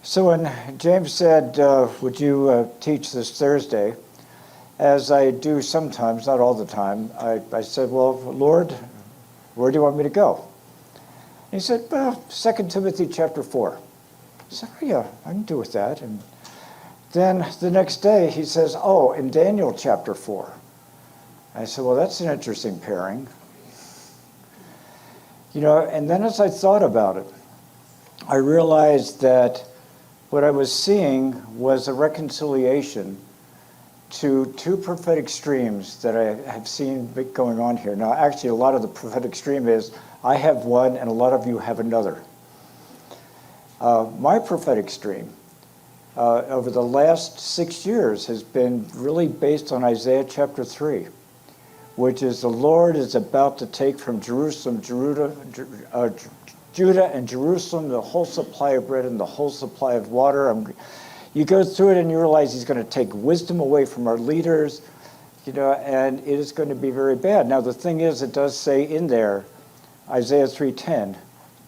So when James said, would you teach this Thursday, as I do sometimes, not all the time, I said, well, Lord, where do you want me to go? And he said, well, 2 Timothy chapter 4. I said, oh yeah, I can do with that. And then the next day he says, oh, in Daniel chapter 4. I said, well, that's an interesting pairing. And then as I thought about it, I realized that what I was seeing was a reconciliation to two prophetic streams that I have seen going on here. Now, actually, a lot of the prophetic stream is, I have one and a lot of you have another. My prophetic stream over the last 6 years has been really based on Isaiah chapter 3, which is the Lord is about to take from Judah and Jerusalem the whole supply of bread and the whole supply of water. You go through it and you realize he's going to take wisdom away from our leaders, and it is going to be very bad. Now, the thing is, it does say in there, Isaiah 3:10,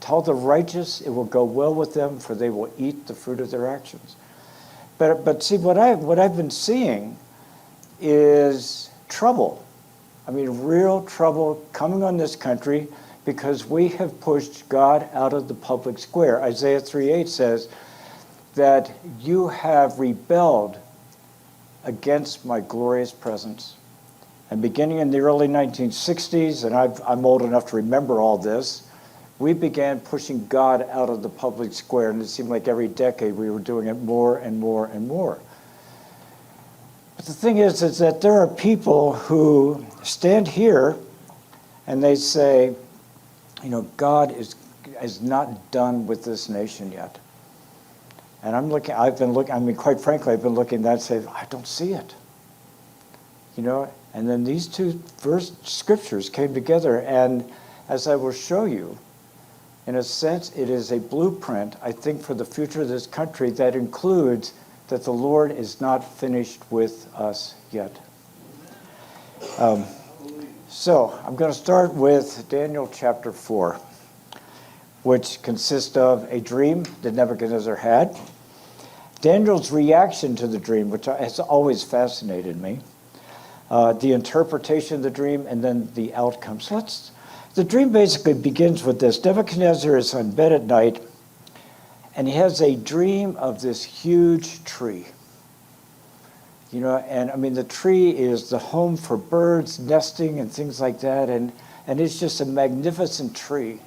tell the righteous it will go well with them, for they will eat the fruit of their actions. But see, what I've been seeing is trouble. I mean, real trouble coming on this country because we have pushed God out of the public square. Isaiah 3:8 says that you have rebelled against my glorious presence. And beginning in the early 1960s, and I'm old enough to remember all this, we began pushing God out of the public square, and it seemed like every decade we were doing it more and more and more. But the thing is that there are people who stand here and they say, God is not done with this nation yet. And quite frankly, I've been looking at that and saying, I don't see it. And then these two first scriptures came together, and as I will show you, in a sense, it is a blueprint, I think, for the future of this country that includes that the Lord is not finished with us yet. So I'm going to start with Daniel chapter 4, which consists of a dream that Nebuchadnezzar had, Daniel's reaction to the dream, which has always fascinated me, the interpretation of the dream, and then the outcome. So the dream basically begins with this. Nebuchadnezzar is on bed at night, and he has a dream of this huge tree. The tree is the home for birds nesting and things like that, and it's just a magnificent tree.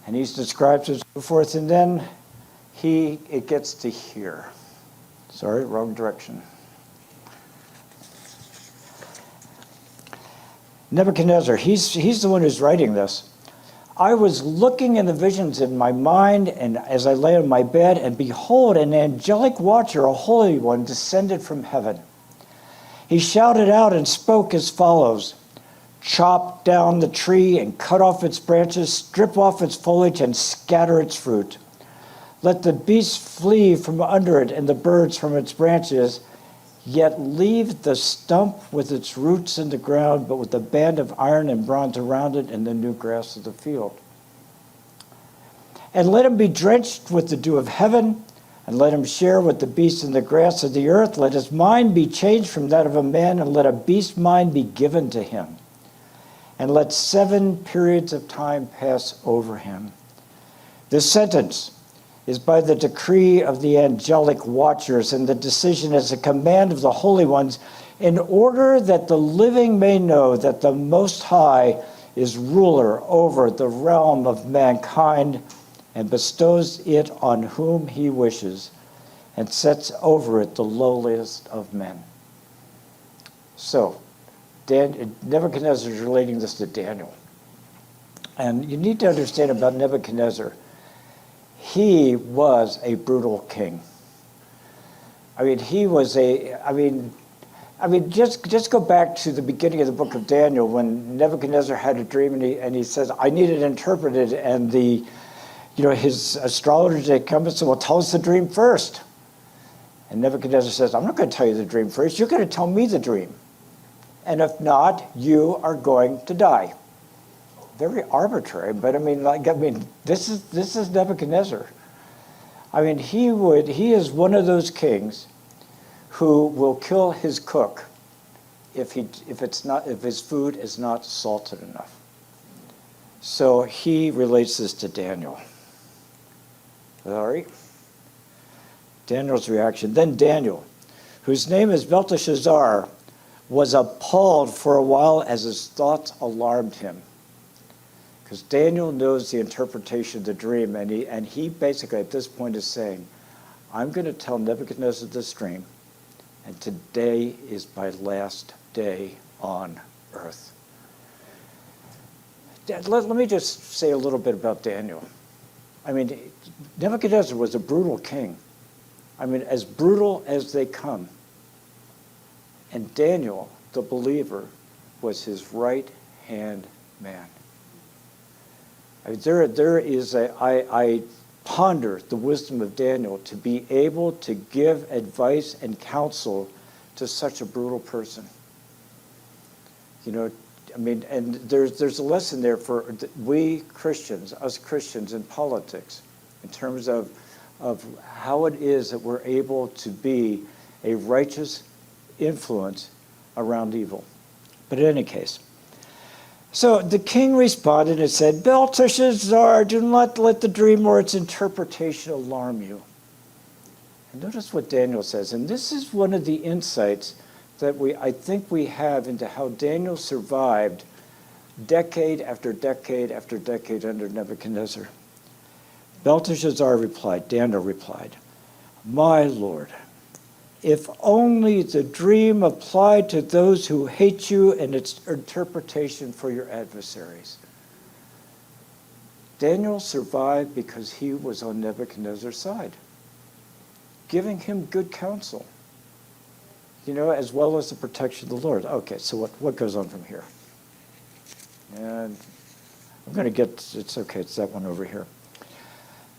And he's described and so forth, and then it gets to here. Sorry, wrong direction. Nebuchadnezzar, he's the one who's writing this. I was looking in the visions in my mind, and as I lay on my bed, and behold, an angelic watcher, a holy one, descended from heaven. He shouted out and spoke as follows: chop down the tree and cut off its branches, strip off its foliage and scatter its fruit. Let the beasts flee from under it and the birds from its branches, yet leave the stump with its roots in the ground, but with a band of iron and bronze around it and the new grass of the field. And let him be drenched with the dew of heaven, and let him share with the beasts in the grass of the earth. Let his mind be changed from that of a man, and let a beast mind be given to him. And let 7 periods of time pass over him. This sentence is by the decree of the angelic watchers, and the decision is a command of the holy ones, in order that the living may know that the Most High is ruler over the realm of mankind, and bestows it on whom he wishes, and sets over it the lowliest of men. So, Nebuchadnezzar is relating this to Daniel. And you need to understand about Nebuchadnezzar, he was a brutal king. Just go back to the beginning of the book of Daniel when Nebuchadnezzar had a dream and he says, I need it interpreted, and his astrologers, they come and say, well, tell us the dream first. And Nebuchadnezzar says, I'm not going to tell you the dream first, you're going to tell me the dream. And if not, you are going to die. Very arbitrary, but this is Nebuchadnezzar. I mean, he is one of those kings who will kill his cook if his food is not salted enough. So he relates this to Daniel. All right. Daniel's reaction. Then Daniel, whose name is Belteshazzar, was appalled for a while as his thoughts alarmed him. Because Daniel knows the interpretation of the dream, and he basically at this point is saying, I'm going to tell Nebuchadnezzar this dream, and today is my last day on earth. Let me just say a little bit about Daniel. I mean, Nebuchadnezzar was a brutal king. I mean, as brutal as they come. And Daniel, the believer, was his right-hand man. I mean, I ponder the wisdom of Daniel to be able to give advice and counsel to such a brutal person. You know, I mean, and there's a lesson there for we Christians, us Christians in politics, in terms of how it is that we're able to be a righteous influence around evil. But in any case, so the king responded and said, Belteshazzar, do not let the dream or its interpretation alarm you. And notice what Daniel says, and this is one of the insights that I think we have into how Daniel survived decade after decade after decade under Nebuchadnezzar. Belteshazzar replied, Daniel replied, my Lord, if only the dream applied to those who hate you and its interpretation for your adversaries. Daniel survived because he was on Nebuchadnezzar's side, giving him good counsel, you know, as well as the protection of the Lord. Okay, so what goes on from here? And I'm going to get, it's okay, it's that one over here.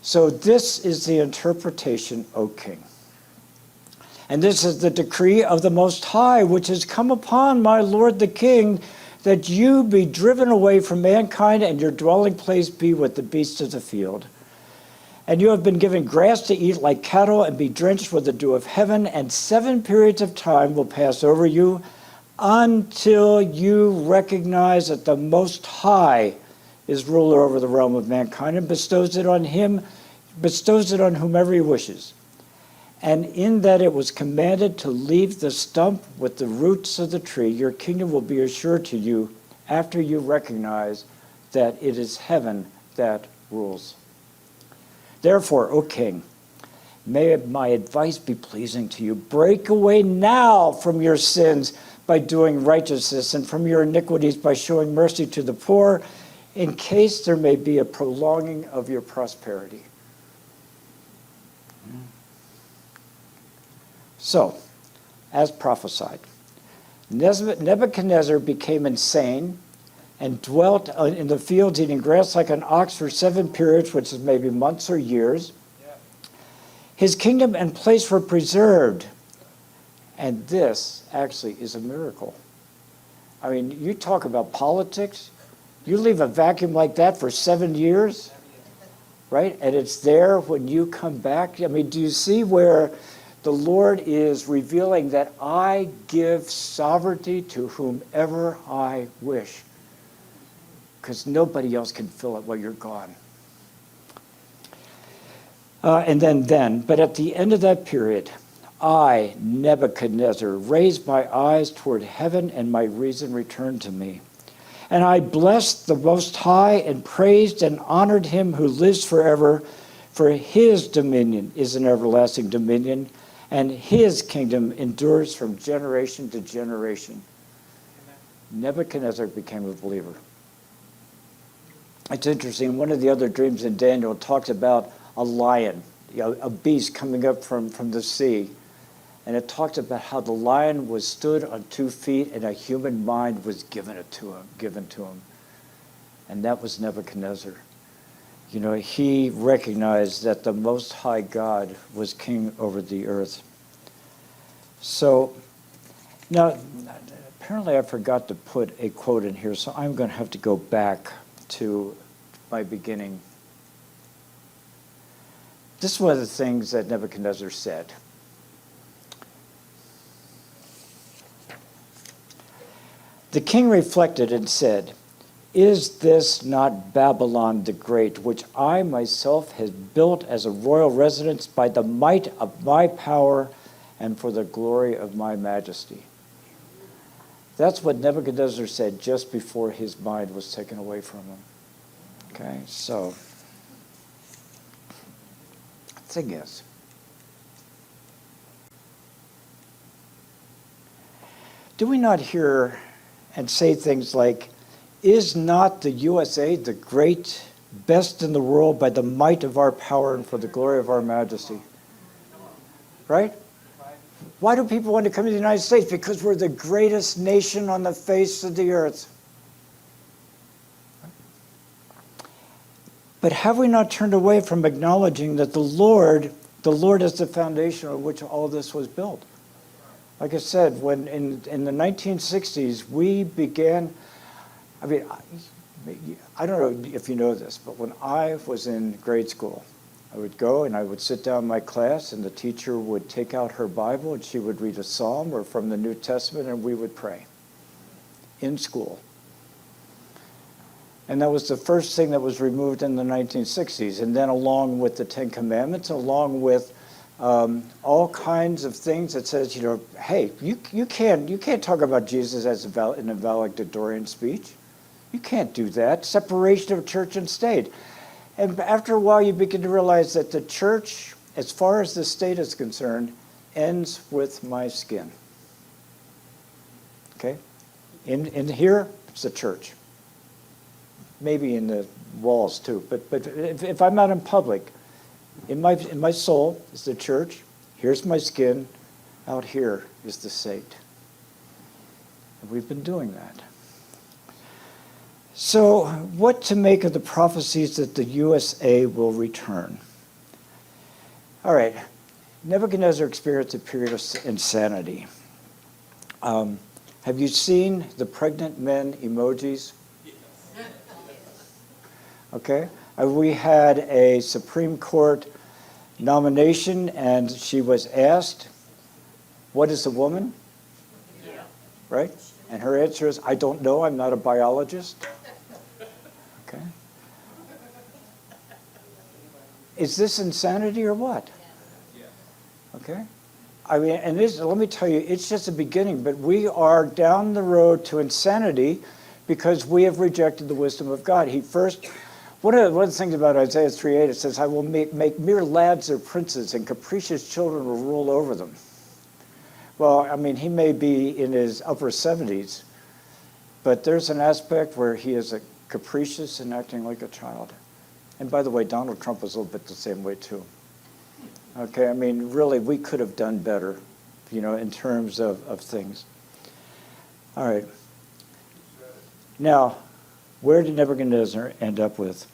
So this is the interpretation, O king. And this is the decree of the Most High, which has come upon my Lord the King, that you be driven away from mankind and your dwelling place be with the beasts of the field. And you have been given grass to eat like cattle and be drenched with the dew of heaven, and 7 periods of time will pass over you until you recognize that the Most High is ruler over the realm of mankind and bestows it on whomever he wishes. And in that it was commanded to leave the stump with the roots of the tree, your kingdom will be assured to you after you recognize that it is heaven that rules. Therefore, O king, may my advice be pleasing to you. Break away now from your sins by doing righteousness, and from your iniquities by showing mercy to the poor, in case there may be a prolonging of your prosperity. So, as prophesied, Nebuchadnezzar became insane and dwelt in the fields eating grass like an ox for 7 periods, which is maybe months or years. Yeah. His kingdom and place were preserved. And this actually is a miracle. I mean, you talk about politics. You leave a vacuum like that for 7 years, right? And it's there when you come back. I mean, do you see where the Lord is revealing that I give sovereignty to whomever I wish, because nobody else can fill it while you're gone. But at the end of that period, I, Nebuchadnezzar, raised my eyes toward heaven, and my reason returned to me. And I blessed the Most High and praised and honored him who lives forever, for his dominion is an everlasting dominion, and his kingdom endures from generation to generation. Nebuchadnezzar became a believer. It's interesting, one of the other dreams in Daniel talks about a lion, a beast coming up from the sea. And it talks about how the lion was stood on 2 feet and a human mind was given to him. And that was Nebuchadnezzar. You know, he recognized that the Most High God was king over the earth. So, now, apparently I forgot to put a quote in here, so I'm going to have to go back to my beginning. This is one of the things that Nebuchadnezzar said. The king reflected and said, "Is this not Babylon the Great, which I myself have built as a royal residence by the might of my power and for the glory of my majesty?" That's what Nebuchadnezzar said just before his mind was taken away from him. Okay, so the thing is, do we not hear and say things like, "Is not the USA the great, best in the world by the might of our power and for the glory of our majesty?" Right? Why do people want to come to the United States? Because we're the greatest nation on the face of the earth. But have we not turned away from acknowledging that the Lord is the foundation on which all this was built? Like I said, when in the 1960s, we began, I don't know if you know this, but when I was in grade school, I would go and I would sit down in my class and the teacher would take out her Bible and she would read a psalm or from the New Testament and we would pray in school. And that was the first thing that was removed in the 1960s. And then along with the Ten Commandments, along with all kinds of things that says, hey, you can't talk about Jesus as an valedictorian speech. You can't do that. Separation of church and state. And after a while, you begin to realize that the church, as far as the state is concerned, ends with my skin. Okay? In here, it's the church. Maybe in the walls too. But if I'm out in public, in my soul is the church. Here's my skin. Out here is the state. And we've been doing that. So, what to make of the prophecies that the USA will return? All right, Nebuchadnezzar experienced a period of insanity. Have you seen the pregnant men emojis? Okay, we had a Supreme Court nomination, and she was asked, "What is a woman?" Yeah. Right? And her answer is, "I don't know. I'm not a biologist." Okay. Is this insanity or what? Okay. I mean, and let me tell you, it's just a beginning, but we are down the road to insanity because we have rejected the wisdom of God. One of the things about Isaiah 3:8, it says, "I will make mere lads their princes, and capricious children will rule over them." Well, I mean, he may be in his upper 70s, but there's an aspect where he is capricious and acting like a child. And by the way, Donald Trump was a little bit the same way too. Okay, I mean, really, we could have done better, in terms of things. All right. Now, where did Nebuchadnezzar end up with?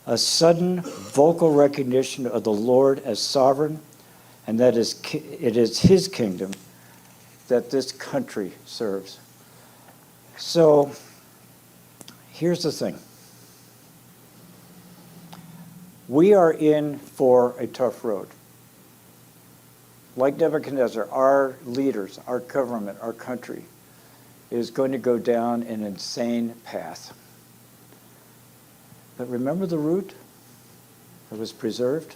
A sudden vocal recognition of the Lord as sovereign, and that it is his kingdom that this country serves. So, here's the thing. We are in for a tough road. Like Nebuchadnezzar, our leaders, our government, our country is going to go down an insane path. But remember the root that was preserved?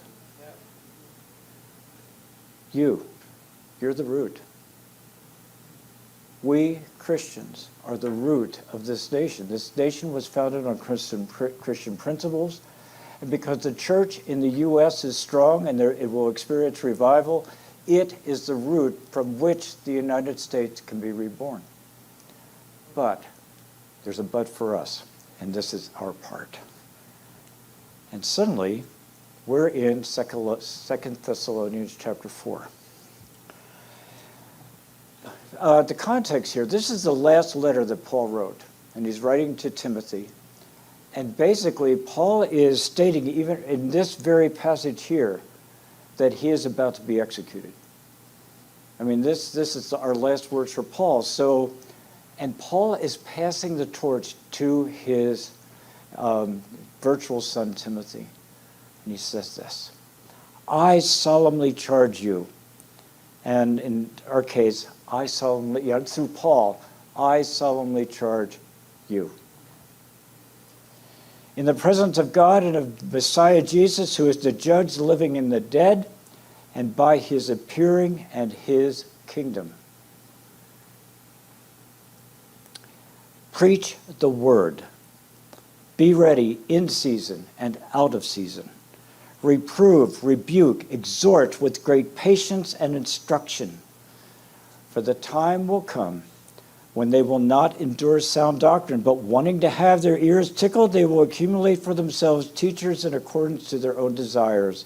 You're the root. We Christians are the root of this nation. This nation was founded on Christian principles. And because the church in the U.S. is strong and it will experience revival, it is the root from which the United States can be reborn. But there's a but for us, and this is our part. And suddenly, we're in 2 Thessalonians chapter 4. The context here, this is the last letter that Paul wrote, and he's writing to Timothy. And basically, Paul is stating, even in this very passage here, that he is about to be executed. I mean, this is our last words for Paul. And Paul is passing the torch to his virtual son, Timothy. And he says this, I solemnly charge you. And in our case, I solemnly, through Paul, I solemnly charge you. In the presence of God and of Messiah Jesus, who is the judge living in the dead, and by his appearing and his kingdom. Preach the word. Be ready in season and out of season. Reprove, rebuke, exhort with great patience and instruction. For the time will come when they will not endure sound doctrine, but wanting to have their ears tickled, they will accumulate for themselves teachers in accordance to their own desires,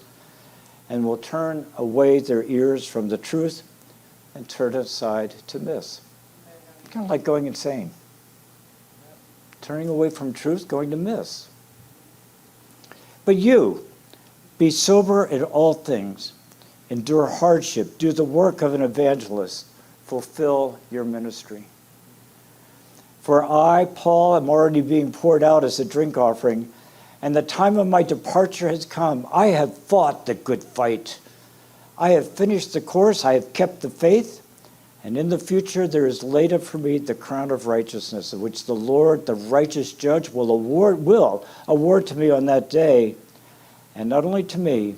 and will turn away their ears from the truth and turn aside to myths. Kind of like going insane. Turning away from truth, going to myths. But you, be sober in all things, endure hardship, do the work of an evangelist, fulfill your ministry. For I, Paul, am already being poured out as a drink offering, and the time of my departure has come. I have fought the good fight. I have finished the course, I have kept the faith, and in the future there is laid up for me the crown of righteousness, which the Lord, the righteous judge, will award to me on that day, and not only to me,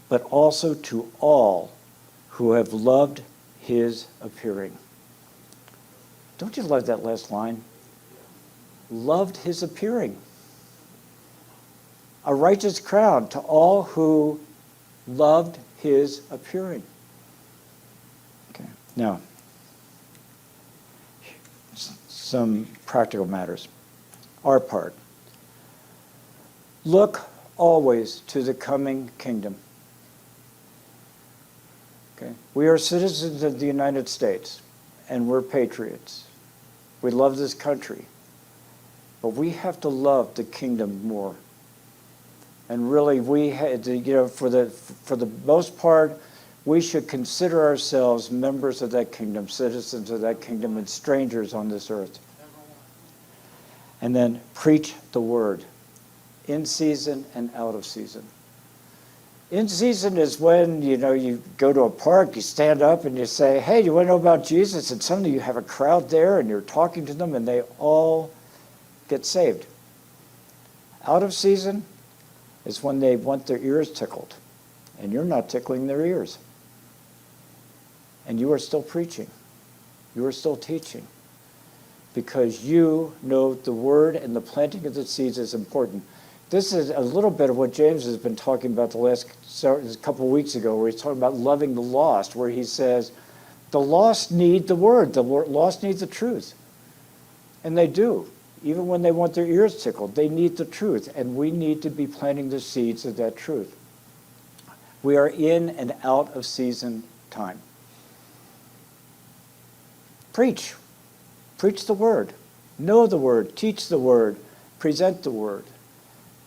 but also to all who have loved his appearing. Don't you love that last line? Loved his appearing. A righteous crown to all who loved his appearing. Okay, now, some practical matters. Our part. Look always to the coming kingdom. Okay? We are citizens of the United States, and we're patriots. We love this country. But we have to love the kingdom more. And really, for the most part, we should consider ourselves members of that kingdom, citizens of that kingdom, and strangers on this earth. And then preach the word, in season and out of season. In season is when, you go to a park, you stand up and you say, hey, you want to know about Jesus? And suddenly you have a crowd there and you're talking to them and they all get saved. Out of season is when they want their ears tickled, and you're not tickling their ears. And you are still preaching. You are still teaching. Because you know the word, and the planting of the seeds is important. This is a little bit of what James has been talking about the last couple of weeks ago, where he's talking about loving the lost, where he says, the lost need the word. The lost need the truth. And they do. Even when they want their ears tickled, they need the truth, and we need to be planting the seeds of that truth. We are in and out of season time. Preach. Preach the word. Know the word. Teach the word. Present the word.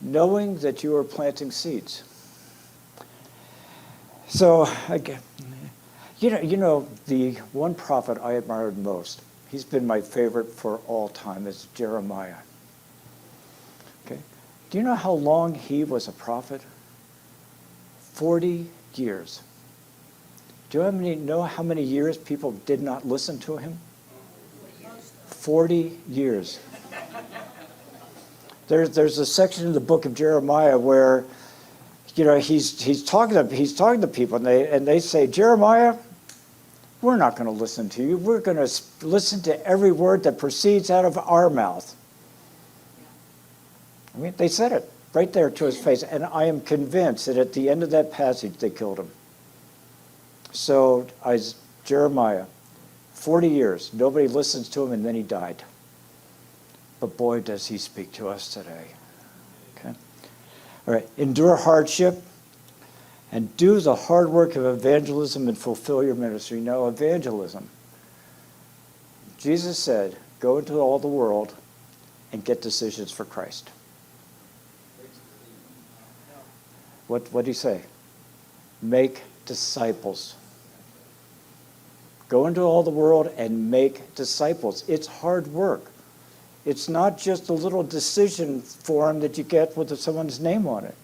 Knowing that you are planting seeds. So, again, the one prophet I admired most, he's been my favorite for all time, is Jeremiah. Okay? Do you know how long he was a prophet? 40 years. Do you know how many years people did not listen to him? 40 years. There's a section in the book of Jeremiah where, he's talking to people, and they say, Jeremiah, we're not going to listen to you. We're going to listen to every word that proceeds out of our mouth. I mean, they said it right there to his face, and I am convinced that at the end of that passage, they killed him. So, Jeremiah, 40 years, nobody listens to him, and then he died. But boy, does he speak to us today. Okay? All right, endure hardship, and do the hard work of evangelism and fulfill your ministry. Now, evangelism. Jesus said, go into all the world and get decisions for Christ. What did he say? Make disciples. Go into all the world and make disciples. It's hard work. It's not just a little decision form that you get with someone's name on it.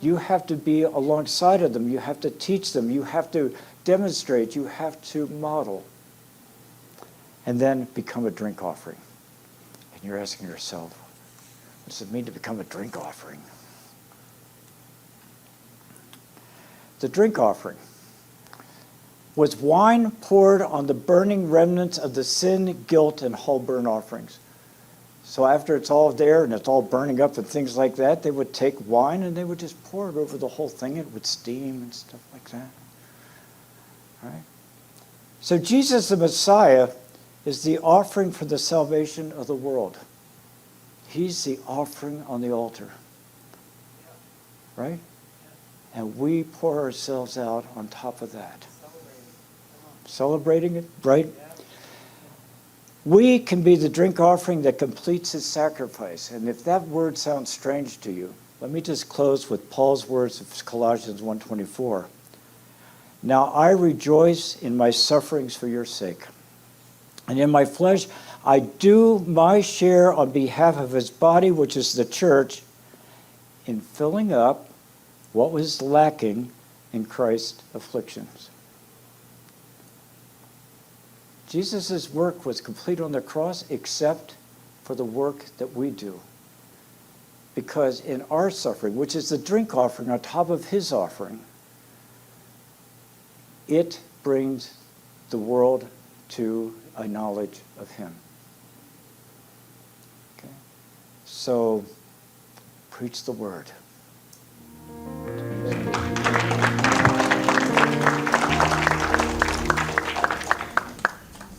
You have to be alongside of them. You have to teach them. You have to demonstrate. You have to model. And then become a drink offering. And you're asking yourself, what does it mean to become a drink offering? The drink offering was wine poured on the burning remnants of the sin, guilt, and whole burnt offerings. So after it's all there and it's all burning up and things like that, they would take wine and they would just pour it over the whole thing. It would steam and stuff like that. Right? So Jesus the Messiah is the offering for the salvation of the world. He's the offering on the altar. Right? And we pour ourselves out on top of that. Celebrating it, right? We can be the drink offering that completes his sacrifice. And if that word sounds strange to you, let me just close with Paul's words of Colossians 1:24. Now I rejoice in my sufferings for your sake. And in my flesh I do my share on behalf of his body, which is the church, in filling up what was lacking in Christ's afflictions. Jesus' work was complete on the cross except for the work that we do. Because in our suffering, which is the drink offering on top of his offering, it brings the world to a knowledge of him. Okay? So, preach the word.